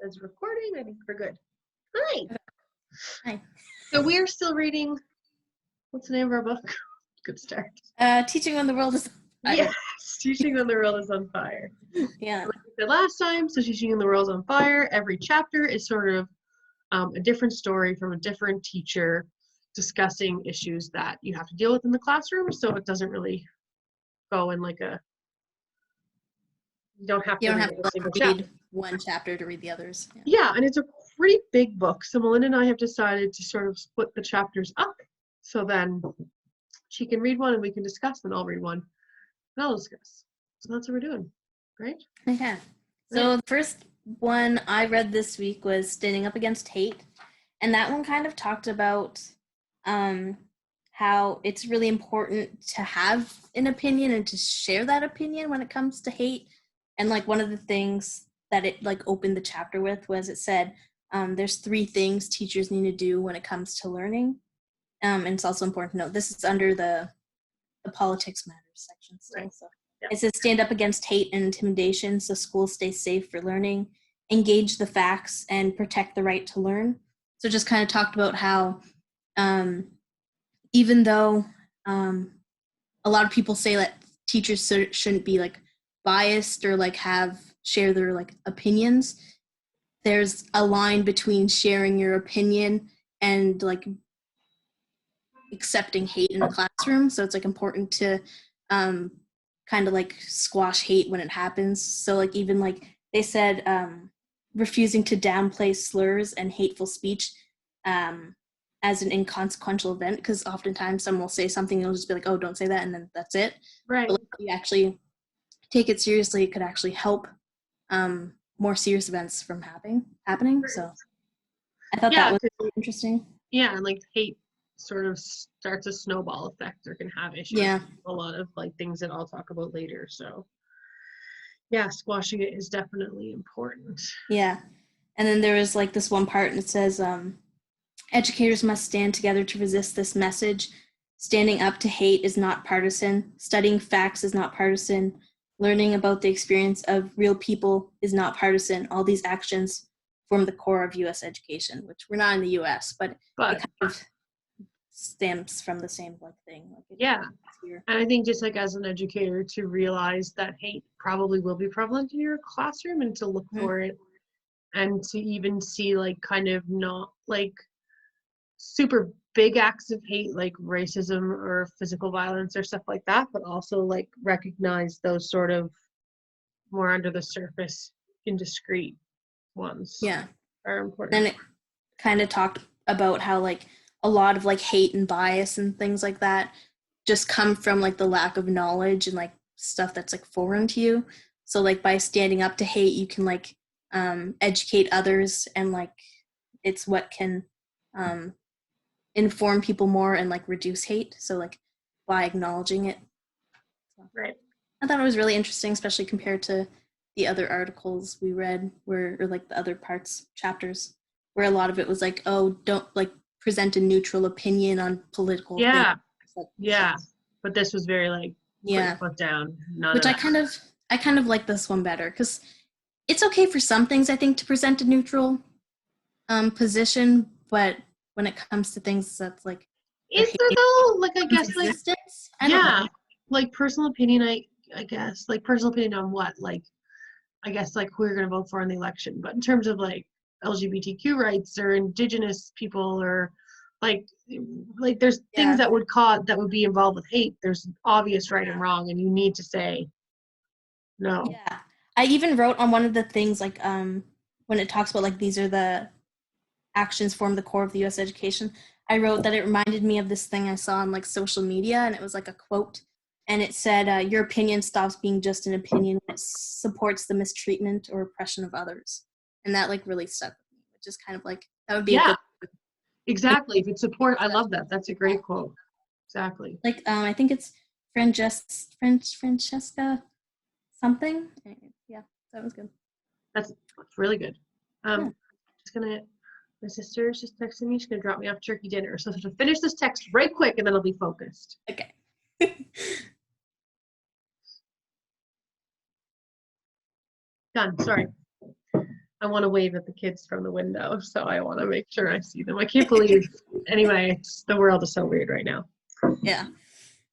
As recording, I think we're good. Hi. Hi. So we are still reading, what's the name of our book? Good start. Teaching when the world is on fire. Yes, Teaching when the World is on Fire. Yeah. Like we said last time, so Teaching when the World is on Fire, every chapter is sort of a different story from a different teacher discussing issues that you have to deal with in the classroom, so it doesn't really go in like a, you don't have to read a single chapter. One chapter to read the others. Yeah, and it's a pretty big book. So Melinda and I have decided to sort of split the chapters up. So then she can read one and we can discuss, and I'll read one and I'll discuss. So that's what we're doing, right? Okay. So the first one I read this week was Standing Up Against Hate. And that one kind of talked about how it's really important to have an opinion and to share that opinion when it comes to hate. And like one of the things that it like opened the chapter with was it said there's 3 things teachers need to do when it comes to learning. And it's also important to note this is under the Politics Matters section still. Right. So Yeah. it says stand up against hate and intimidation so schools stay safe for learning, engage the facts, and protect the right to learn. So just kind of talked about how even though a lot of people say that teachers shouldn't be like biased or like share their like opinions, there's a line between sharing your opinion and like accepting hate in a classroom. So it's like important to kind of like squash hate when it happens. So like even like they said refusing to downplay slurs and hateful speech as an inconsequential event, because oftentimes someone will say something and it'll just be like, oh, don't say that, and then that's it. Right. But like, if you actually take it seriously, it could actually help more serious events from happening. Right. So I thought that was really interesting. Yeah, and like hate sort of starts a snowball effect or can have issues. Yeah. A lot of like things that I'll talk about later. So yeah, squashing it is definitely important. Yeah. And then there was like this one part and it says educators must stand together to resist this message. Standing up to hate is not partisan. Studying facts is not partisan. Learning about the experience of real people is not partisan. All these actions form the core of U.S. education, which we're not in the U.S., but it kind of stems from the same like thing. Like yeah. And I think just like as an educator to realize that hate probably will be prevalent in your classroom and to look for it, and to even see like kind of not like super big acts of hate like racism or physical violence or stuff like that, but also like recognize those sort of more under the surface indiscreet ones are important. Then it kind of talked about how like a lot of like hate and bias and things like that just come from like the lack of knowledge and like stuff that's like foreign to you. So like by standing up to hate, you can like educate others, and like it's what can inform people more and like reduce hate. So like by acknowledging it. Right. I thought it was really interesting, especially compared to the other articles we read or like the other chapters, where a lot of it was like, oh, don't like present a neutral opinion on political things. Yeah. But this was very like put your foot down. Which I kind of like this one better, because it's okay for some things I think to present a neutral position, but when it comes to things that's like is there though? Like I guess existence? Like like personal opinion, I guess like personal opinion on what, like I guess like who you're gonna vote for in the election, but in terms of like LGBTQ rights or indigenous people or like there's things that would be involved with hate. There's obvious right and wrong, and you need to say no. Yeah, I even wrote on one of the things like when it talks about like these are the actions form the core of the U.S. education. I wrote that it reminded me of this thing I saw on like social media, and it was like a quote, and it said, "Your opinion stops being just an opinion when it supports the mistreatment or oppression of others," and that like really stuck with me, which is kind of like that would be a good. Exactly. If it's support, I love that. That's a great quote. Exactly. Like I think it's Francesca something. Yeah, that was good. That's really good. Just gonna. My sister's just texting me. She's gonna drop me off turkey dinner. So to finish this text right quick, and then I'll be focused. Okay. Done. Sorry. I want to wave at the kids from the window, so I want to make sure I see them. I can't believe. Anyway, the world is so weird right now. Yeah.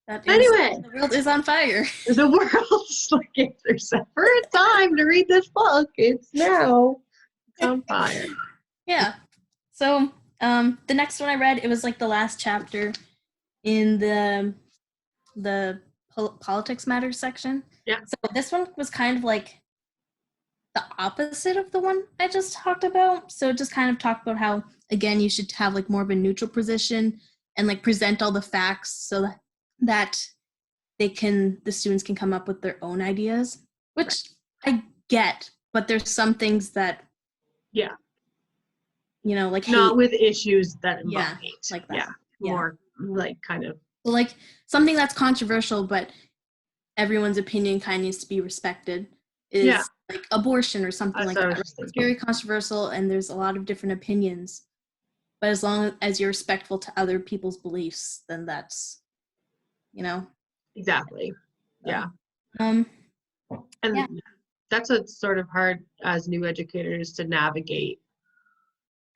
That is, anyway, the world is on fire. The world's like, if there's ever a time to read this book, it's now. It's on fire. Yeah. So the next one I read, it was like the last chapter in the politics matters section. Yeah. So this one was kind of like the opposite of the one I just talked about. So it just kind of talked about how, again, you should have like more of a neutral position and like present all the facts so that the students can come up with their own ideas, which I get, but there's some things that, like not hate, with issues that involve hate. Like that. More like kind of. So like something that's controversial, but everyone's opinion kind of needs to be respected is like abortion or something like that. It's very controversial and there's a lot of different opinions. But as long as you're respectful to other people's beliefs, then that's, Exactly. Yeah. And that's a sort of hard as new educators to navigate.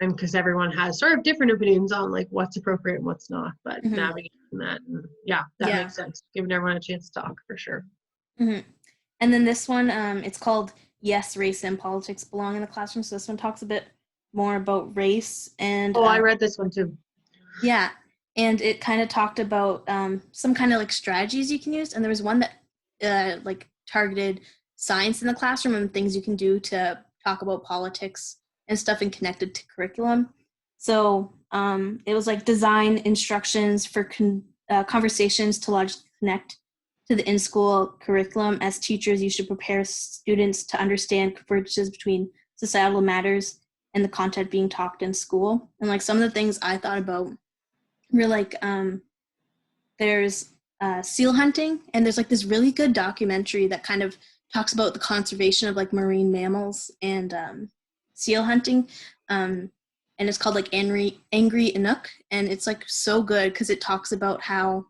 And because everyone has sort of different opinions on like what's appropriate and what's not, but navigating that, that makes sense. Giving everyone a chance to talk for sure. Mm-hmm. And then this one, it's called Yes, Race and Politics Belong in the Classroom. So this one talks a bit more about race and. Oh, I read this one too. Yeah, and it kind of talked about some kind of like strategies you can use, and there was one that like targeted science in the classroom and things you can do to talk about politics and stuff and connected to curriculum. So it was like design instructions for conversations to logically connect to the in-school curriculum. As teachers, you should prepare students to understand convergences between societal matters and the content being talked in school. And like some of the things I thought about were like there's seal hunting, and there's like this really good documentary that kind of talks about the conservation of like marine mammals and seal hunting, and it's called like Angry Inuk, and it's like so good because it talks about how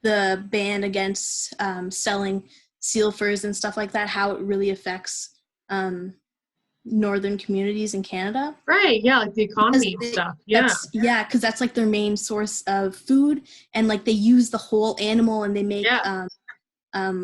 the ban against selling seal furs and stuff like that, how it really affects northern communities in Canada. Right, yeah, like the economy and stuff. Yeah, because that's like their main source of food, and like they use the whole animal and they make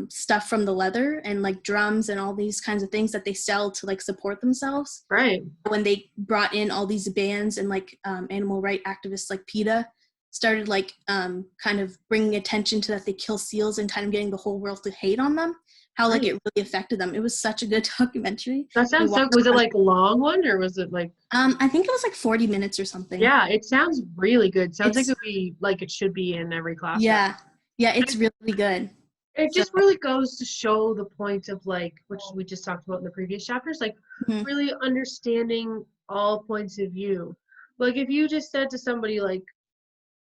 stuff from the leather and like drums and all these kinds of things that they sell to like support themselves. Right. When they brought in all these bans and like animal rights activists like PETA started like kind of bringing attention to that they kill seals and kind of getting the whole world to hate on them, how like it really affected them. It was such a good documentary. That sounds so. Was it like a long one or was it like? I think it was like 40 minutes or something. Yeah, it sounds really good. Sounds like it should be in every classroom. Yeah, it's really good. It just really goes to show the point of like, which we just talked about in the previous chapters, like really understanding all points of view. Like if you just said to somebody like,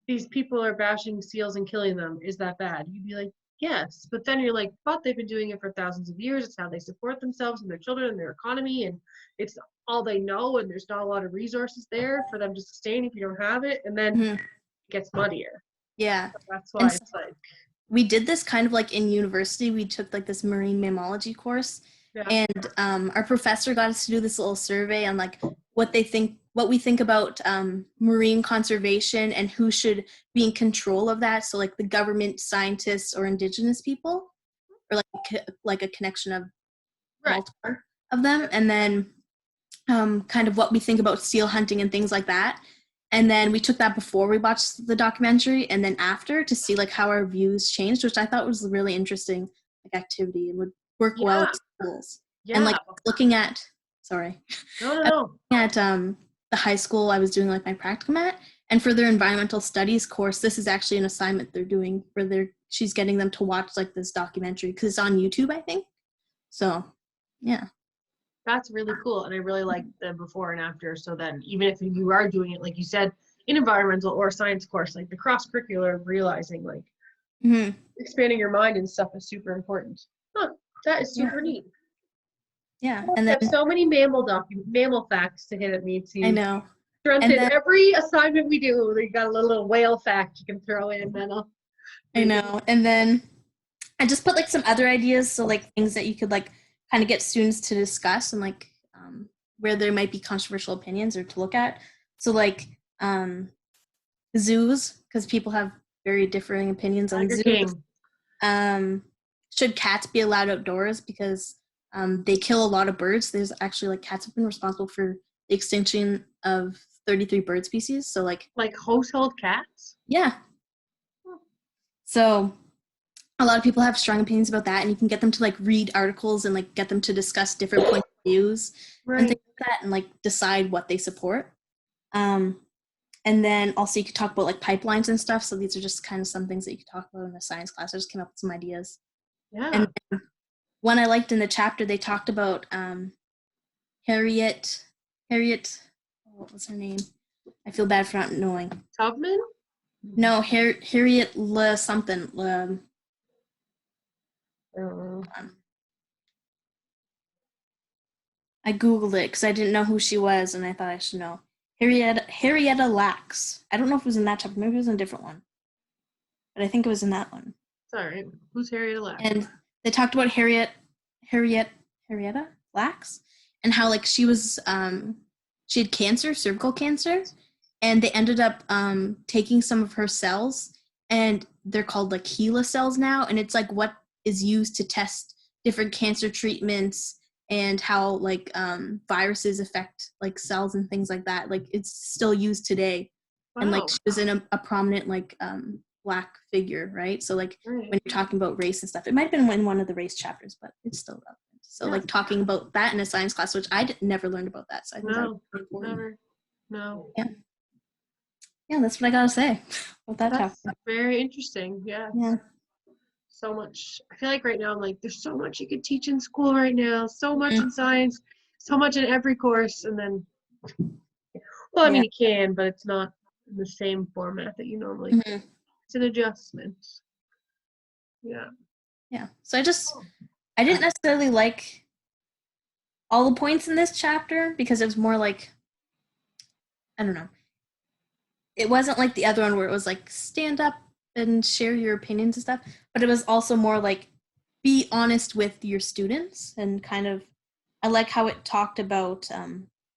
these people are bashing seals and killing them, is that bad? You'd be like, yes. But then you're like, but they've been doing it for thousands of years. It's how they support themselves and their children and their economy, and it's all they know, and there's not a lot of resources there for them to sustain if you don't have it. And then it gets muddier. Yeah. So that's why it's like. We did this kind of like in university. We took like this marine mammalogy course, and our professor got us to do this little survey on like what we think about marine conservation and who should be in control of that. So like the government, scientists, or indigenous people, or like a connection of multiple of them, and then kind of what we think about seal hunting and things like that. And then we took that before we watched the documentary and then after to see like how our views changed, which I thought was a really interesting like activity and would work well in schools. Yeah. And like looking at the high school I was doing like my practicum at, and for their environmental studies course, this is actually an assignment they're doing where she's getting them to watch like this documentary because it's on YouTube, I think. So yeah. That's really cool, and I really like the before and after, so that even if you are doing it, like you said, in environmental or science course, like the cross-curricular, realizing like expanding your mind and stuff is super important. That is super neat. Yeah, and then so many mammal facts to hit at me too. I know. Strengthen every assignment we do. We got a little whale fact you can throw in, Menna. I know, and then I just put like some other ideas, so like things that you could like kind of get students to discuss and like where there might be controversial opinions or to look at. So like zoos, because people have very differing opinions on Tiger zoos. King. Should cats be allowed outdoors because they kill a lot of birds? There's actually like cats have been responsible for the extinction of 33 bird species. So like household cats? Yeah. So a lot of people have strong opinions about that, and you can get them to like read articles and like get them to discuss different points of views and things like that, and like decide what they support. And then also you could talk about like pipelines and stuff. So these are just kind of some things that you could talk about in a science class. I just came up with some ideas. Yeah. And then one I liked in the chapter, they talked about Harriet, what was her name? I feel bad for not knowing. Tubman? No, Harriet Le something. I Googled it because I didn't know who she was, and I thought I should know. Harrietta Lacks. I don't know if it was in that chapter. Maybe it was in a different one. But I think it was in that one. Sorry. Who's Harrietta Lacks? And they talked about Harrietta Lacks, and how like she had cancer, cervical cancer, and they ended up taking some of her cells, and they're called like HeLa cells now, and it's like what is used to test different cancer treatments and how like viruses affect like cells and things like that. Like it's still used today. Wow. And like she was in a prominent like Black figure, right? So like when you're talking about race and stuff, it might have been in one of the race chapters, but it's still relevant. So like talking about that in a science class, which I never learned about that. So I think that was important. Never. No. Yeah, that's what I gotta say about that chapter. Very interesting. Yeah. So much. I feel like right now I'm like, there's so much you could teach in school right now, so much in science, so much in every course, and then I mean you can, but it's not in the same format that you normally do. It's an adjustment. Yeah. So I didn't necessarily like all the points in this chapter because it was more like, I don't know. It wasn't like the other one where it was like stand up and share your opinions and stuff, but it was also more like be honest with your students and kind of, I like how it talked about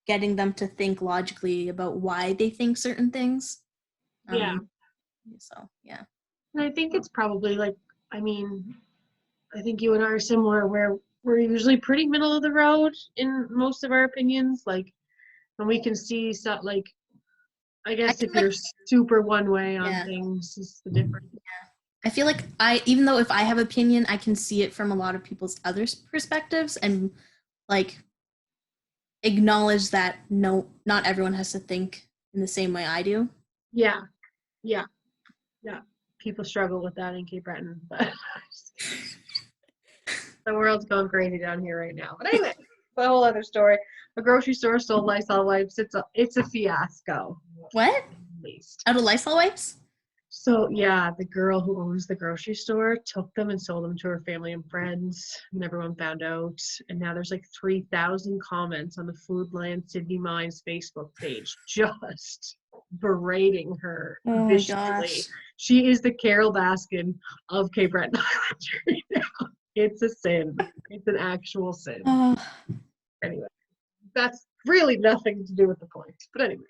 getting them to think logically about why they think certain things. So, yeah. And I think it's probably like, I mean, I think you and I are similar where we're usually pretty middle of the road in most of our opinions. Like, and we can see stuff like, I guess if you're super one way on things, is the difference. I feel like even though if I have opinion, I can see it from a lot of people's other perspectives and like acknowledge that no, not everyone has to think in the same way I do. Yeah. People struggle with that in Cape Breton, but the world's going crazy down here right now. But anyway, it's a whole other story. A grocery store sold Lysol wipes. It's a fiasco. What? Out of Lysol wipes? So yeah, the girl who owns the grocery store took them and sold them to her family and friends, and everyone found out. And now there's like 3,000 comments on the Foodland Sydney Mines Facebook page just berating her viciously. She is the Carol Baskin of Cape Breton Island right now. It's a sin. It's an actual sin. Anyway, that's really nothing to do with the point. But anyway.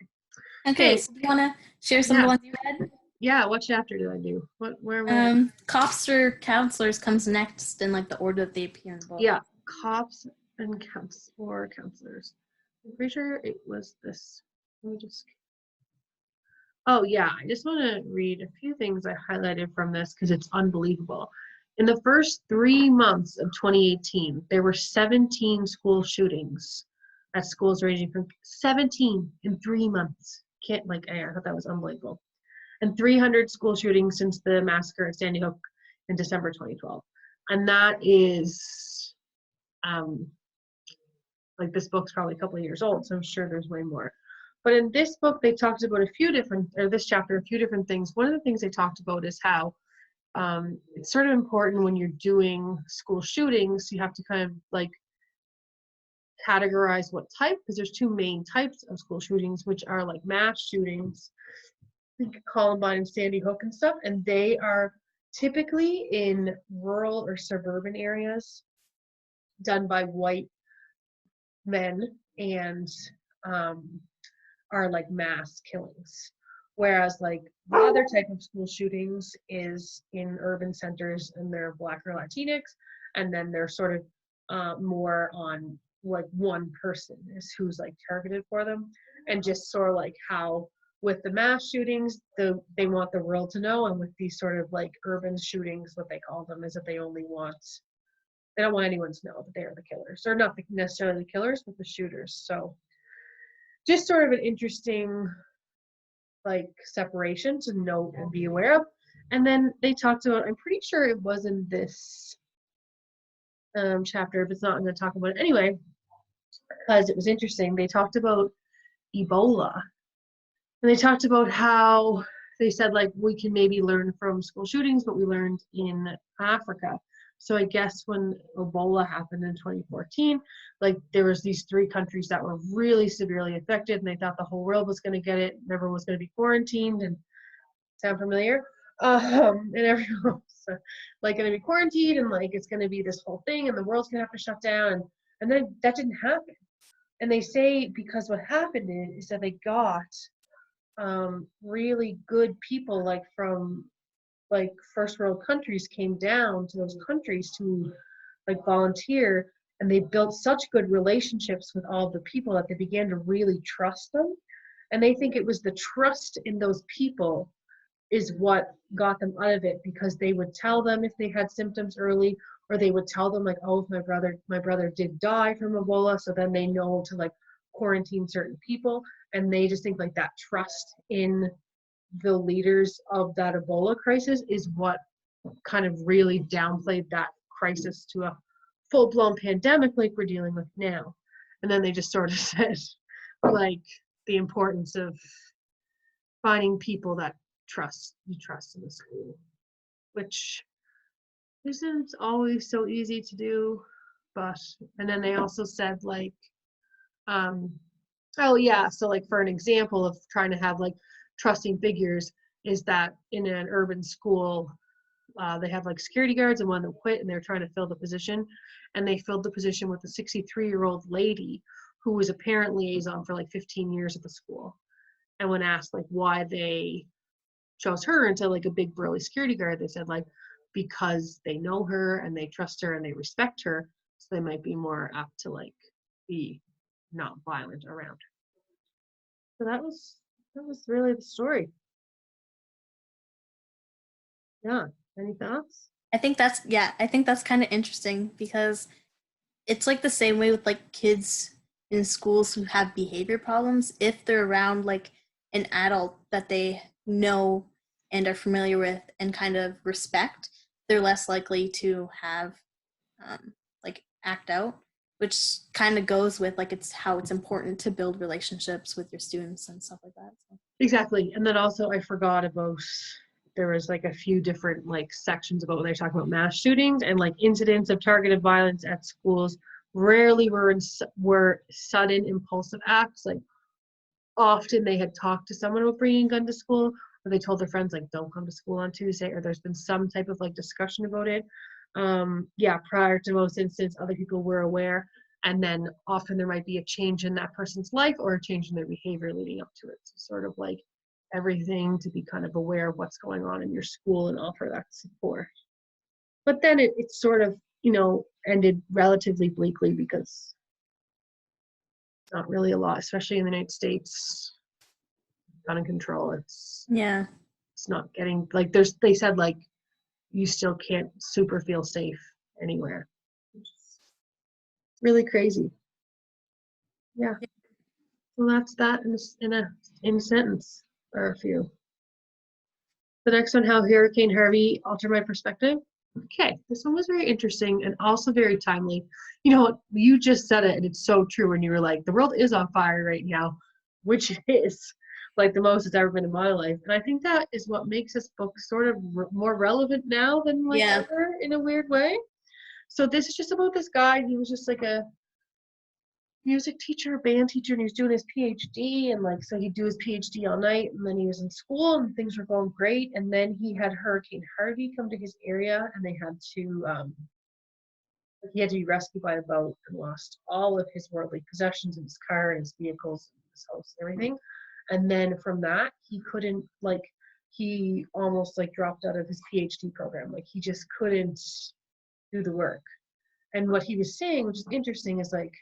Okay, so do you want to share some of the ones you read? Yeah, what chapter did I do? Where Cops or counselors comes next in like the order that they appear in the book. Yeah, cops and counselors. I'm pretty sure it was this. Let me just. Oh yeah, I just want to read a few things I highlighted from this because it's unbelievable. In the first 3 months of 2018, there were 17 school shootings at schools ranging from 17 in 3 months. I thought that was unbelievable. And 300 school shootings since the massacre at Sandy Hook in December 2012. And that is, this book's probably a couple of years old, so I'm sure there's way more. But in this book, they talked about this chapter, a few different things. One of the things they talked about is how it's sort of important when you're doing school shootings, you have to kind of like categorize what type, because there's two main types of school shootings, which are like mass shootings, Columbine and Sandy Hook and stuff, and they are typically in rural or suburban areas done by white men and are like mass killings. Whereas like the other type of school shootings is in urban centers and they're Black or Latinx, and then they're sort of more on like one person is who's like targeted for them, and just sort of like how with the mass shootings, they want the world to know, and with these sort of like urban shootings, what they call them is that they don't want anyone to know that they are the killers, or not necessarily the killers, but the shooters. So just sort of an interesting like separation to note and be aware of. And then they talked about, I'm pretty sure it was in this chapter, if it's not, I'm going to talk about it anyway, because it was interesting. They talked about Ebola, and they talked about how they said like we can maybe learn from school shootings, but we learned in Africa. So I guess when Ebola happened in 2014, like there was these 3 countries that were really severely affected, and they thought the whole world was going to get it, and everyone was going to be quarantined. And sound familiar? And everyone was like going to be quarantined, and like it's going to be this whole thing, and the world's going to have to shut down. And then that didn't happen. And they say because what happened is that they got really good people like from like first world countries came down to those countries to like volunteer, and they built such good relationships with all the people that they began to really trust them. And they think it was the trust in those people is what got them out of it, because they would tell them if they had symptoms early, or they would tell them like, oh, if my brother did die from Ebola, so then they know to like quarantine certain people. And they just think like that trust in the leaders of that Ebola crisis is what kind of really downplayed that crisis to a full-blown pandemic like we're dealing with now. And then they just sort of said like the importance of finding people that you trust in the school, which isn't always so easy to do. But and then they also said like oh yeah, so like for an example of trying to have like trusting figures is that in an urban school they have like security guards, and one of them quit and they're trying to fill the position, and they filled the position with a 63-year-old lady who was a parent liaison for like 15 years at the school. And when asked like why they chose her instead of like a big burly security guard, they said like because they know her and they trust her and they respect her, so they might be more apt to like be not violent around her. So that was really the story. Yeah. Any thoughts? I think that's kind of interesting because it's like the same way with like kids in schools who have behavior problems. If they're around like an adult that they know and are familiar with and kind of respect, they're less likely to have like act out, which kind of goes with like it's how it's important to build relationships with your students and stuff like that. So. Exactly. And then also I forgot about, there was like a few different like sections about when they talk about mass shootings and like incidents of targeted violence at schools rarely were sudden impulsive acts. Like often they had talked to someone about bringing a gun to school, or they told their friends like don't come to school on Tuesday, or there's been some type of like discussion about it. Yeah, prior to most instances other people were aware, and then often there might be a change in that person's life or a change in their behavior leading up to it. So sort of like everything to be kind of aware of what's going on in your school and offer that support. But then it sort of, ended relatively bleakly because it's not really a lot, especially in the United States. Gun control, it's not getting like they said like you still can't super feel safe anywhere. Really crazy. Yeah. Well, that's that in a sentence or a few. The next one, how Hurricane Harvey altered my perspective. Okay, this one was very interesting and also very timely. You just said it, and it's so true when you were like, the world is on fire right now, which is like the most it's ever been in my life. And I think that is what makes this book sort of more relevant now than like ever in a weird way. So this is just about this guy. He was just like a music teacher, band teacher, and he was doing his PhD, and like so he'd do his PhD all night, and then he was in school and things were going great, and then he had Hurricane Harvey come to his area, and they had to He had to be rescued by a boat and lost all of his worldly possessions in his car and his vehicles and his house and everything. And then from that, he couldn't, like, he almost like dropped out of his PhD program. Like, he just couldn't do the work. And what he was saying, which is interesting, is like,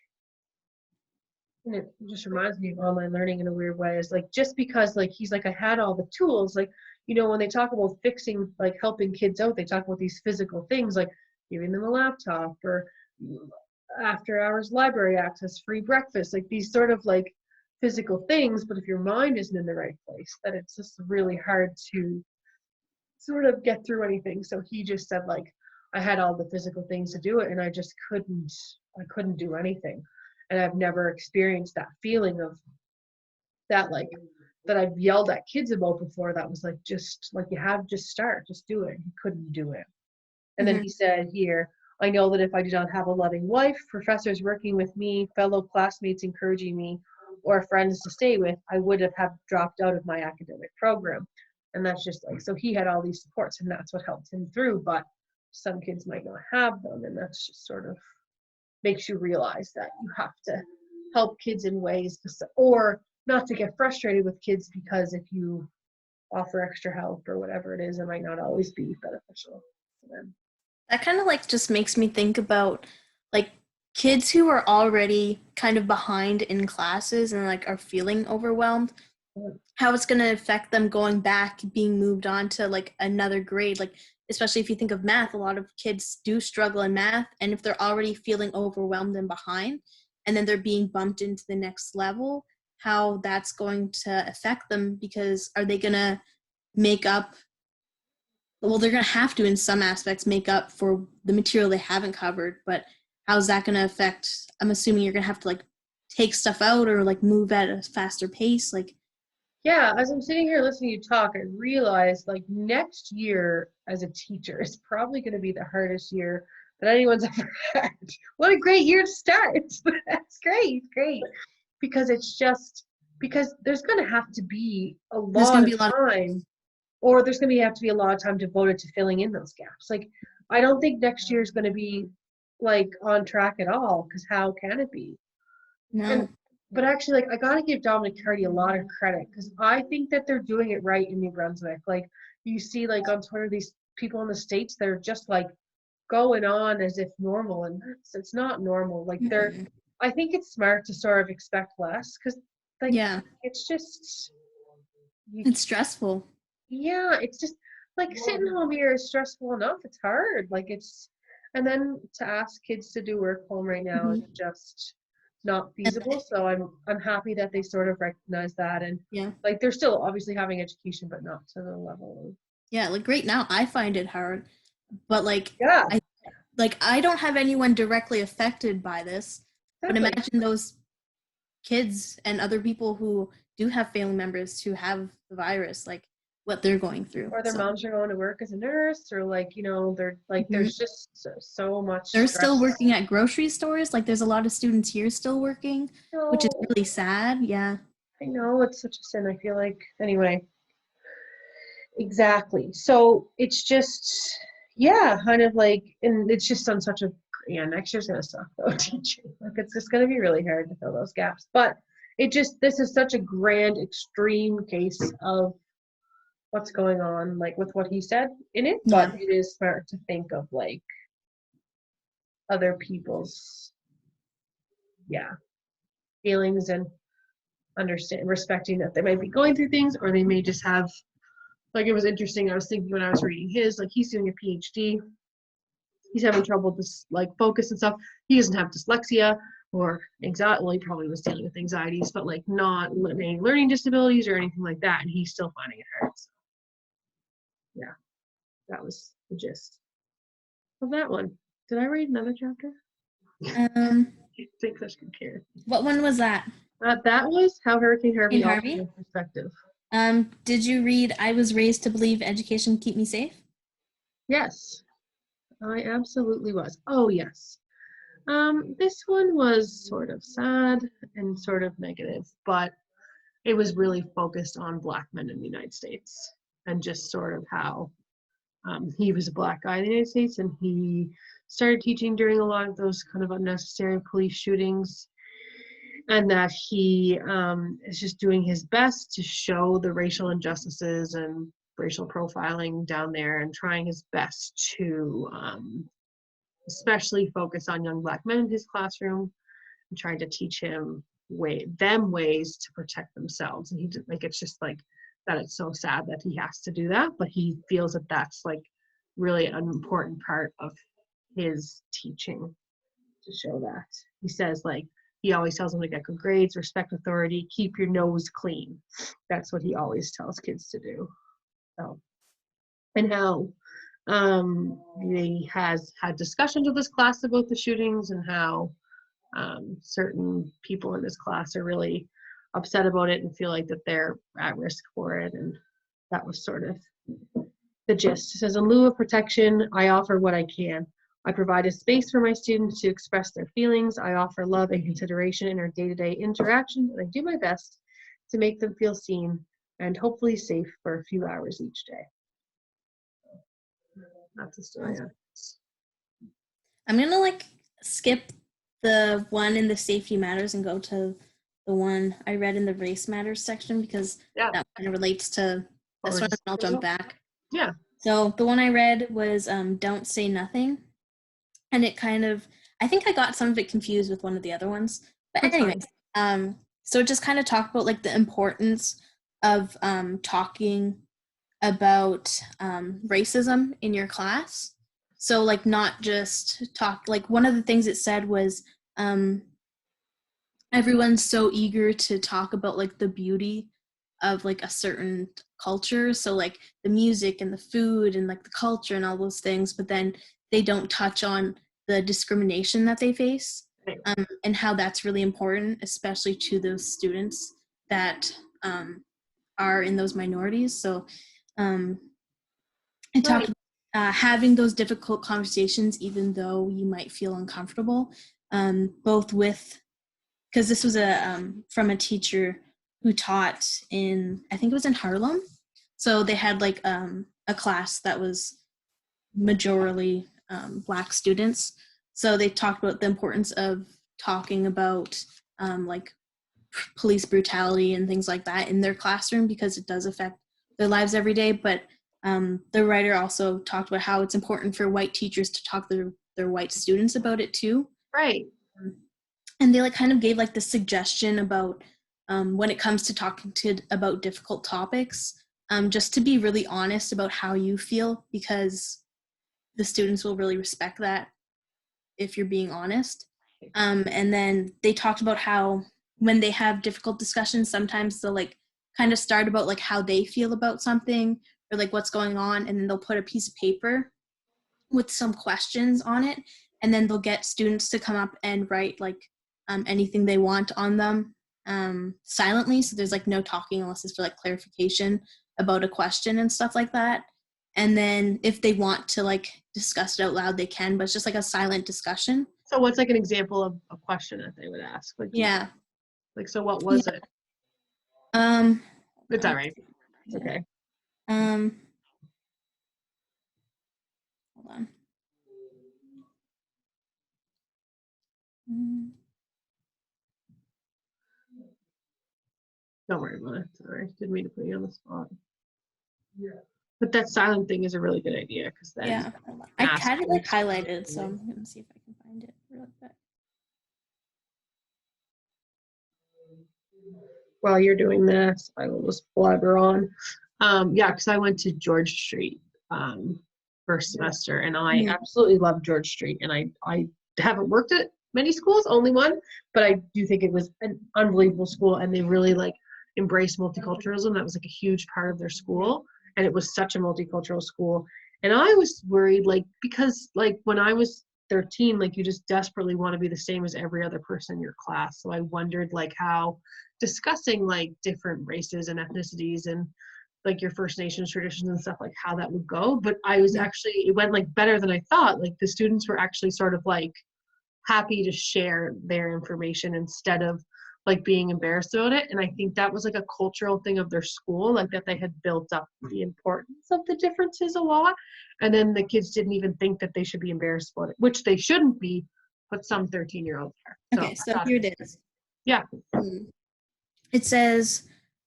and it just reminds me of online learning in a weird way, is like, just because, like, he's like, I had all the tools, like, you know, when they talk about fixing, like helping kids out, they talk about these physical things, like giving them a laptop or after hours library access, free breakfast, like these sort of like physical things. But if your mind isn't in the right place, then it's just really hard to sort of get through anything. So he just said, like, I had all the physical things to do it, and I just couldn't do anything. And I've never experienced that feeling of that, like, that I've yelled at kids about before. That was like, just like, you have, just start, just do it. He couldn't do it. And then he said here, I know that if I did not have a loving wife, professors working with me, fellow classmates encouraging me, or friends to stay with, I would have dropped out of my academic program. And that's just like, so he had all these supports, and that's what helped him through. But some kids might not have them, and that's just sort of makes you realize that you have to help kids in ways, or not to get frustrated with kids, because if you offer extra help or whatever it is, it might not always be beneficial to them. That kind of like just makes me think about like kids who are already kind of behind in classes and like are feeling overwhelmed, how it's going to affect them going back, being moved on to like another grade. Like, especially if you think of math, a lot of kids do struggle in math. And if they're already feeling overwhelmed and behind, and then they're being bumped into the next level, how that's going to affect them, because are they going to make up, well, they're going to have to in some aspects make up for the material they haven't covered, but how's that going to affect, I'm assuming you're going to have to like take stuff out or like move at a faster pace. Like, Yeah, as I'm sitting here listening to you talk, I realized, like, next year as a teacher is probably going to be the hardest year that anyone's ever had. What a great year to start. That's great. Because it's just, because there's going to have to be a there's going lot to of be a lot of, time, or there's going to have to be a lot of time devoted to filling in those gaps. Like, I don't think next year is going to be like on track at all, because how can it be? And no. but actually, like, I gotta give Dominic Carty a lot of credit, because I think that they're doing it right in New Brunswick. Like, you see, like, on Twitter, these people in the States, they're just like going on as if normal, and it's not normal. Like, they're, Mm-mm. I think it's smart to sort of expect less, because, like, Yeah, it's just, you, it's stressful. yeah, it's just like sitting home here is stressful enough. It's hard. Like, it's, and then to ask kids to do work home right now is just not And feasible. So I'm happy that they sort of recognize that, and yeah, like, they're still obviously having education, but not to the level of, yeah, like right now I find it hard, but yeah, I don't have anyone directly affected by this, but exactly. imagine those kids and other people who do have family members who have the virus, like what they're going through. Or their So moms are going to work as a nurse, or like, you know, they're like, mhm. there's just so much They're still stress. working at grocery stores. Like there's a lot of students here still working, which is No, really sad. Yeah. I know it's such a sin. I feel like, anyway. Exactly. So it's just, yeah, kind of like, and it's just on such a, yeah, next year's gonna suck though, teaching. Like, it's just gonna be really hard to fill those gaps. But it just, this is such a grand, extreme case of what's going on, like with what he said in it. But Yeah. it is smart to think of like other people's, yeah, feelings, and understand, respecting that they might be going through things, or they may just have, like, it was interesting. I was thinking when I was reading his, like, he's doing a PhD. He's having trouble with like focus and stuff. He doesn't have dyslexia or anxiety. Well, he probably was dealing with anxieties, but like not any learning disabilities or anything like that. And he's still finding it hard. So, yeah, that was the gist of that one. Did I read another chapter? Um, I think that's good care. what one was that? That was How Hurricane In Harvey Altered Harvey? Your Perspective. Did you read I Was Raised to Believe Education Keep Me Safe? Yes, I absolutely was. Oh, yes. This one was sort of sad and sort of negative, but it was really focused on Black men in the United States, and just sort of how He was a black guy in the United States, and he started teaching during a lot of those kind of unnecessary police shootings, and that he is just doing his best to show the racial injustices and racial profiling down there, and trying his best to especially focus on young black men in his classroom, and trying to teach him ways to protect themselves. And he just, like, it's just like that, it's so sad that he has to do that, but he feels that that's like really an important part of his teaching, to show that. He says, like, he always tells them to get good grades, respect authority, keep your nose clean. That's what he always tells kids to do. So, and how he has had discussions with his class about the shootings, and how certain people in his class are really upset about it and feel like that they're at risk for it. And that was sort of the gist. It says, in lieu of protection, I offer what I can. I provide a space for my students to express their feelings. I offer love and consideration in our day-to-day interactions, and I do my best to make them feel seen and hopefully safe for a few hours each day. That's the story. I'm gonna like skip the one in the safety matters and go to the one I read in the race matters section, because that kind of relates to this one, and I'll jump back. Yeah. So the one I read was Don't Say Nothing. And it kind of, I think I got some of it confused with one of the other ones. But anyways, so it just kind of talked about like the importance of talking about racism in your class. So like not just talk, like one of the things it said was everyone's so eager to talk about like the beauty of like a certain culture. So like the music and the food and like the culture and all those things, but then they don't touch on the discrimination that they face, and how that's really important, especially to those students that are in those minorities. So I talked about having those difficult conversations, even though you might feel uncomfortable, both with, because this was from a teacher who taught in, I think it was in Harlem. So they had like a class that was majorly Black students. So they talked about the importance of talking about like police brutality and things like that in their classroom, because it does affect their lives every day. But the writer also talked about how it's important for white teachers to talk to their white students about it too. Right. And they like kind of gave like the suggestion about when it comes to talking about difficult topics, just to be really honest about how you feel, because the students will really respect that if you're being honest. And then they talked about how when they have difficult discussions, sometimes they'll like kind of start about like how they feel about something or like what's going on, and then they'll put a piece of paper with some questions on it, and then they'll get students to come up and write like anything they want on them silently. So there's like no talking unless it's for like clarification about a question and stuff like that. And then if they want to like discuss it out loud, they can, but it's just like a silent discussion. So what's like an example of a question that they would ask? Like, yeah. Like, so what was it? It's all right. It's okay. Hold on. Don't worry about it. Sorry, didn't mean to put you on the spot. Yeah. But that silent thing is a really good idea, because then I kind of like highlighted, so I'm gonna see if I can find it real quick. While you're doing this, I will just blabber on. Yeah, because I went to George Street first semester, and I absolutely love George Street. And I haven't worked at many schools, only one, but I do think it was an unbelievable school, and they really like embraced multiculturalism. That was like a huge part of their school, and it was such a multicultural school. And I was worried, like, because like when I was 13, like you just desperately want to be the same as every other person in your class. So I wondered like how discussing like different races and ethnicities and like your First Nations traditions and stuff, like how that would go. But I was actually, it went like better than I thought. Like the students were actually sort of like happy to share their information, instead of like being embarrassed about it. And I think that was like a cultural thing of their school, like that they had built up the importance of the differences a lot. And then the kids didn't even think that they should be embarrassed about it, which they shouldn't be, but some 13-year-olds are. So Okay, so here it is. Yeah. It says,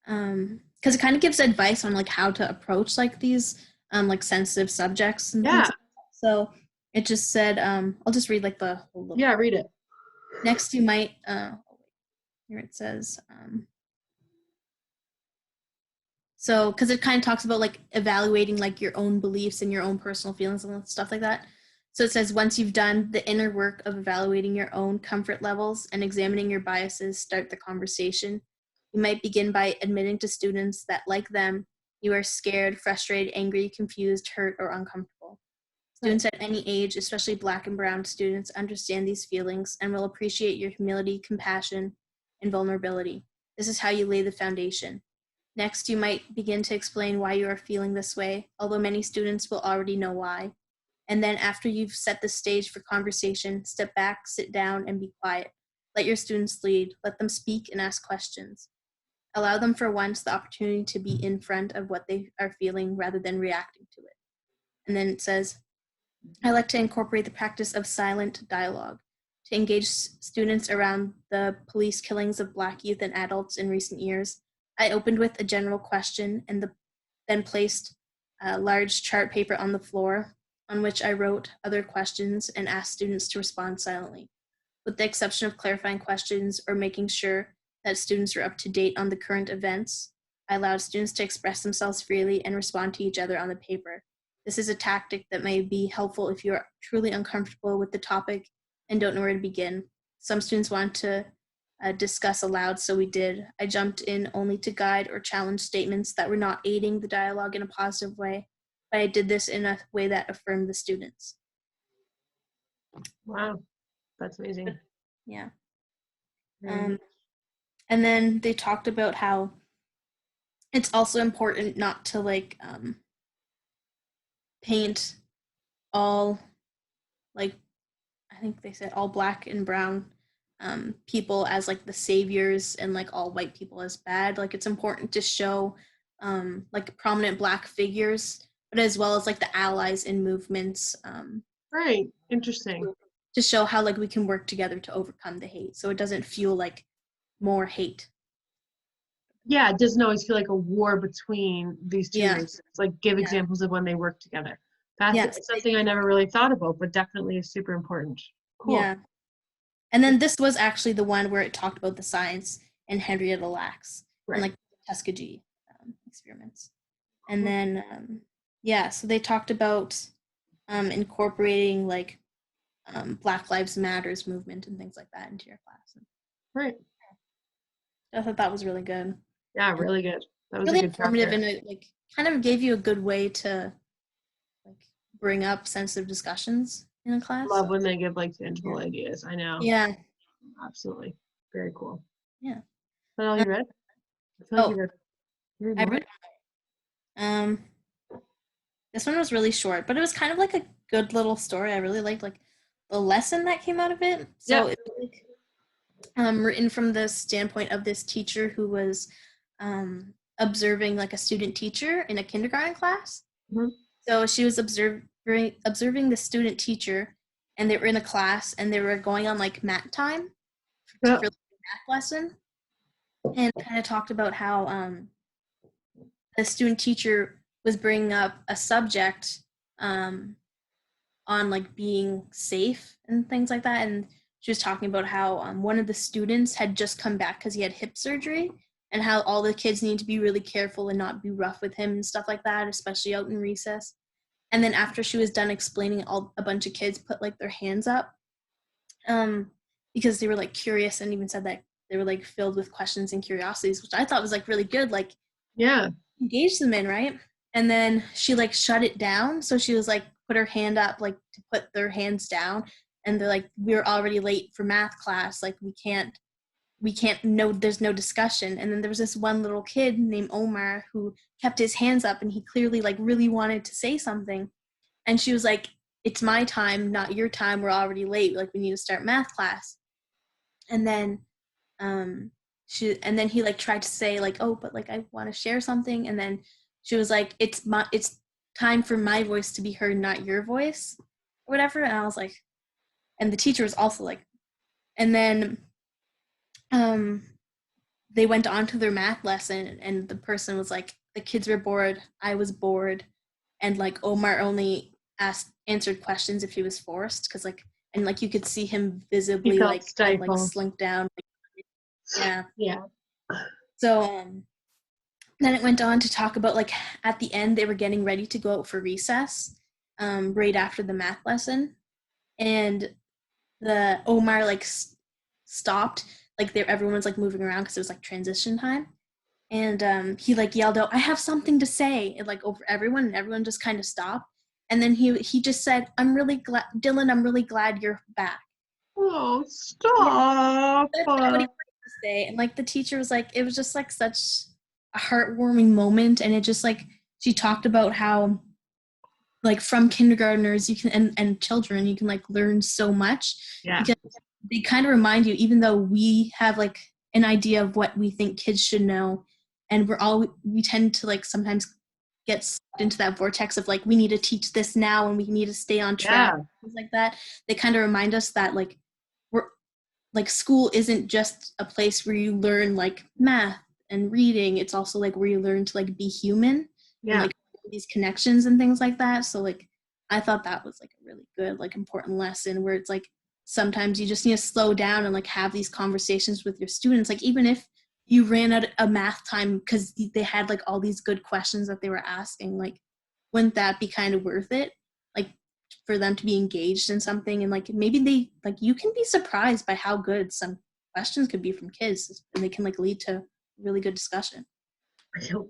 because it kind of gives advice on like how to approach like these like sensitive subjects and things like that. So it just said, I'll just read like the whole little. Yeah, read it. Next, you might, here it says, so because it kind of talks about like evaluating like your own beliefs and your own personal feelings and stuff like that. So it says, once you've done the inner work of evaluating your own comfort levels and examining your biases, start the conversation. You might begin by admitting to students that, like them, you are scared, frustrated, angry, confused, hurt, or uncomfortable. Students at any age, especially Black and Brown students, understand these feelings and will appreciate your humility, compassion, and vulnerability. This is how you lay the foundation. Next, you might begin to explain why you are feeling this way, although many students will already know why. And then after you've set the stage for conversation, step back, sit down, and be quiet. Let your students lead. Let them speak and ask questions. Allow them for once the opportunity to be in front of what they are feeling rather than reacting to it. And then it says, I like to incorporate the practice of silent dialogue to engage students around the police killings of Black youth and adults in recent years. I opened with a general question and then placed a large chart paper on the floor on which I wrote other questions and asked students to respond silently. With the exception of clarifying questions or making sure that students were up to date on the current events, I allowed students to express themselves freely and respond to each other on the paper. This is a tactic that may be helpful if you are truly uncomfortable with the topic and don't know where to begin. Some students want to discuss aloud, so we did. I jumped in only to guide or challenge statements that were not aiding the dialogue in a positive way, but I did this in a way that affirmed the students. Wow, that's amazing. Yeah. And then they talked about how it's also important not to like paint all, like, I think they said all Black and brown people as like the saviors and like all white people as bad. Like it's important to show like prominent Black figures, but as well as like the allies in movements. Right, interesting. To show how like we can work together to overcome the hate, so it doesn't feel like more hate. Yeah, it doesn't always feel like a war between these two races. Like give Yeah. examples of when they work together. That's something I never really thought about, but definitely is super important. Cool. Yeah. And then this was actually the one where it talked about the science and Henrietta Lacks and like Tuskegee experiments. And then so they talked about incorporating like Black Lives Matters movement and things like that into your class. Right. I thought that was really good. Yeah, really good. That was really a good informative, chapter. and it like kind of gave you a good way to like bring up sensitive discussions in a class. Love when they give like tangible ideas. I know. Yeah. Absolutely. Very cool. Yeah. Is that all you read? I feel like you read more. This one was really short, but it was kind of like a good little story. I really liked like the lesson that came out of it. So it was like, written from the standpoint of this teacher who was observing like a student teacher in a kindergarten class. Mm-hmm. So she was observing the student teacher, and they were in a class and they were going on like mat time for like, a math lesson, and kind of talked about how the student teacher was bringing up a subject on like being safe and things like that, and she was talking about how one of the students had just come back because he had hip surgery, and how all the kids need to be really careful and not be rough with him and stuff like that, especially out in recess. And then after she was done explaining, a bunch of kids put like their hands up because they were like curious, and even said that they were like filled with questions and curiosities, which I thought was like really good, like engage them in, right? And then she like shut it down, so she was like put her hand up like to put their hands down, and they're like, we're already late for math class, like we can't no, there's no discussion. And then there was this one little kid named Omar who kept his hands up, and he clearly like really wanted to say something, and she was like, it's my time, not your time, we're already late, like we need to start math class. And then and then he like tried to say like, oh, but like I want to share something, and then she was like, it's time for my voice to be heard, not your voice, or whatever. And I was like, and the teacher was also like, and then they went on to their math lesson, and the person was like, the kids were bored, I was bored, and like Omar only answered questions if he was forced, because like, and like you could see him He visibly felt like kind of like stifled. slink down. Yeah. Yeah. So then it went on to talk about like at the end they were getting ready to go out for recess, right after the math lesson, and the Omar like stopped, like everyone was like moving around because it was like transition time, and he like yelled out, I have something to say, and like over everyone, and everyone just kind of stopped, and then he just said, I'm really glad, Dylan, I'm really glad you're back. Oh, Yeah, stop. that's what he wanted to say. And like the teacher was like, it was just like such a heartwarming moment, and it just like she talked about how like from kindergartners you can and children you can like learn so much, Yeah. because they kind of remind you, even though we have like an idea of what we think kids should know, and we tend to like sometimes get sucked into that vortex of like we need to teach this now and we need to stay on track, Yeah. things like that. They kind of remind us that like we're like school isn't just a place where you learn like math and reading, it's also like where you learn to like be human and Yeah. like these connections and things like that. So like I thought that was like a really good like important lesson, where it's like sometimes you just need to slow down and like have these conversations with your students, like even if you ran out of math time because they had like all these good questions that they were asking, like wouldn't that be kind of worth it, like for them to be engaged in something, and like maybe they like you can be surprised by how good some questions could be from kids, and they can like lead to really good discussion.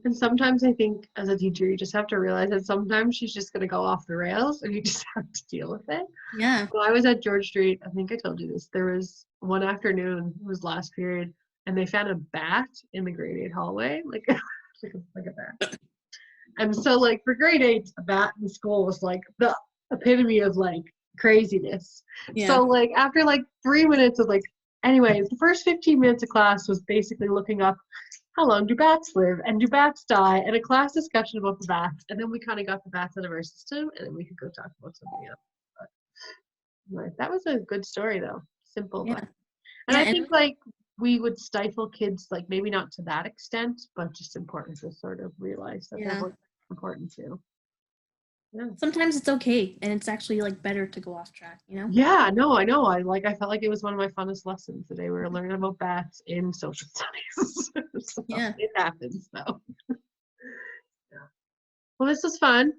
And sometimes I think as a teacher, you just have to realize that sometimes she's just going to go off the rails and you just have to deal with it. Yeah. When I was at George Street, I think I told you this, there was one afternoon, it was last period, and they found a bat in the grade 8 hallway, like, like a bat. And so, like, for grade 8, a bat in school was like the epitome of like craziness. Yeah. So, like, after like 3 minutes of like, anyways, the first 15 minutes of class was basically looking up how long do bats live and do bats die, and a class discussion about the bats. And then we kind of got the bats out of our system, and then we could go talk about something else. But that was a good story, though. Simple, Yeah. but and Yeah. I And think like we would stifle kids, like maybe not to that extent, but just important to sort of realize that their yeah, voice is important too. Yeah. sometimes it's okay, and it's actually like better to go off track, you know. Yeah, no, I know. I felt like it was one of my funnest lessons today. We were learning about bats in social studies. So Yeah. it happens though. Yeah. Well, this was fun.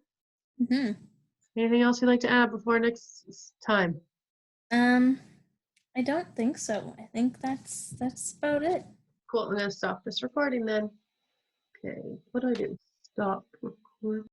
Hmm. Anything else you'd like to add before next time? um I don't think so. I think that's about it. Cool. I'm gonna stop this recording then. Okay. What do I do? Stop recording.